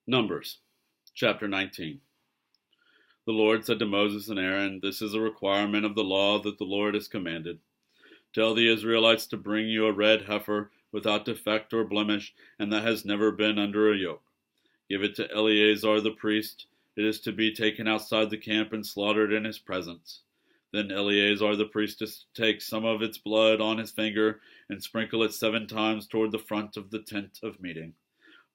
Numbers chapter 19. The Lord said to Moses and Aaron, "This is a requirement of the law that the Lord has commanded. Tell the Israelites to bring you a red heifer without defect or blemish, and that has never been under a yoke. Give it to Eleazar the priest. It is to be taken outside the camp and slaughtered in his presence. Then Eleazar the priest is to take some of its blood on his finger and sprinkle it 7 times toward the front of the tent of meeting.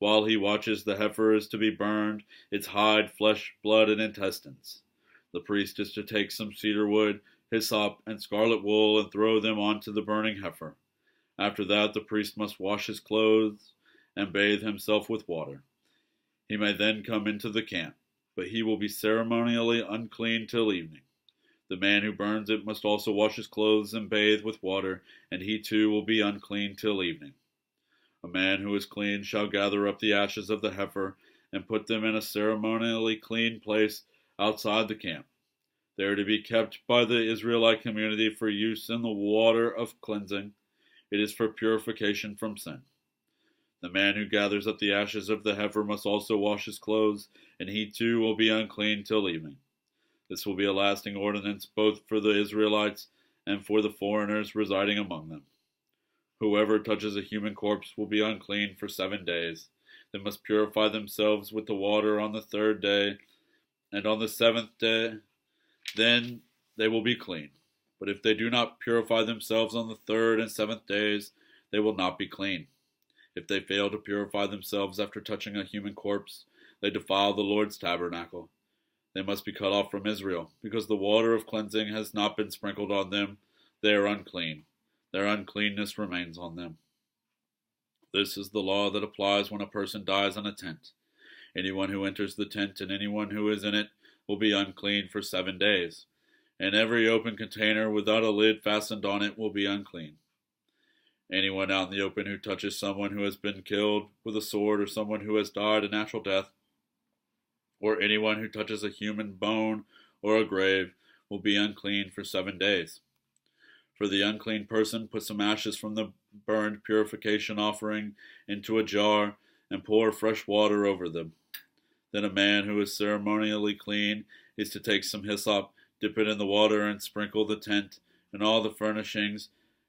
While he watches, the heifer is to be burned, its hide, flesh, blood, and intestines. The priest is to take some cedar wood, hyssop, and scarlet wool and throw them onto the burning heifer. After that, the priest must wash his clothes and bathe himself with water. He may then come into the camp, but he will be ceremonially unclean till evening. The man who burns it must also wash his clothes and bathe with water, and he too will be unclean till evening. A man who is clean shall gather up the ashes of the heifer and put them in a ceremonially clean place outside the camp. They are to be kept by the Israelite community for use in the water of cleansing. It is for purification from sin. The man who gathers up the ashes of the heifer must also wash his clothes, and he too will be unclean till evening. This will be a lasting ordinance both for the Israelites and for the foreigners residing among them. Whoever touches a human corpse will be unclean for 7 days. They must purify themselves with the water on the 3rd day, and on the 7th day, then they will be clean. But if they do not purify themselves on the 3rd and 7th days, they will not be clean. If they fail to purify themselves after touching a human corpse, they defile the Lord's tabernacle. They must be cut off from Israel, because the water of cleansing has not been sprinkled on them. They are unclean. Their uncleanness remains on them. This is the law that applies when a person dies in a tent. Anyone who enters the tent and anyone who is in it will be unclean for 7 days, and every open container without a lid fastened on it will be unclean. Anyone out in the open who touches someone who has been killed with a sword, or someone who has died a natural death, or anyone who touches a human bone or a grave will be unclean for 7 days. For the unclean person, put some ashes from the burned purification offering into a jar and pour fresh water over them. Then a man who is ceremonially clean is to take some hyssop, dip it in the water, and sprinkle the tent and all the furnishings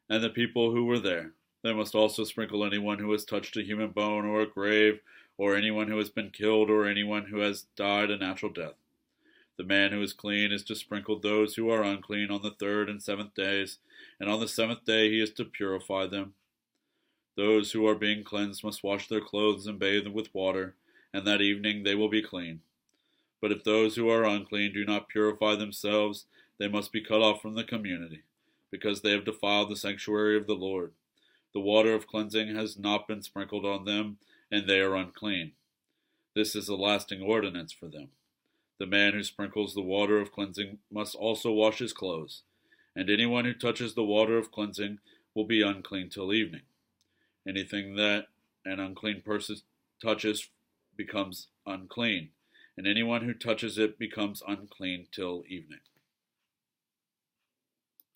and the people who were there. They must also sprinkle anyone who has touched a human bone or a grave, or anyone who has been killed, or anyone who has died a natural death. The man who is clean is to sprinkle those who are unclean on the 3rd and 7th days, and on the 7th day he is to purify them. Those who are being cleansed must wash their clothes and bathe with water, and that evening they will be clean. But if those who are unclean do not purify themselves, they must be cut off from the community, because they have defiled the sanctuary of the Lord. The water of cleansing has not been sprinkled on them, and they are unclean. This is a lasting ordinance for them. The man who sprinkles the water of cleansing must also wash his clothes, and anyone who touches the water of cleansing will be unclean till evening. Anything that an unclean person touches becomes unclean, and anyone who touches it becomes unclean till evening.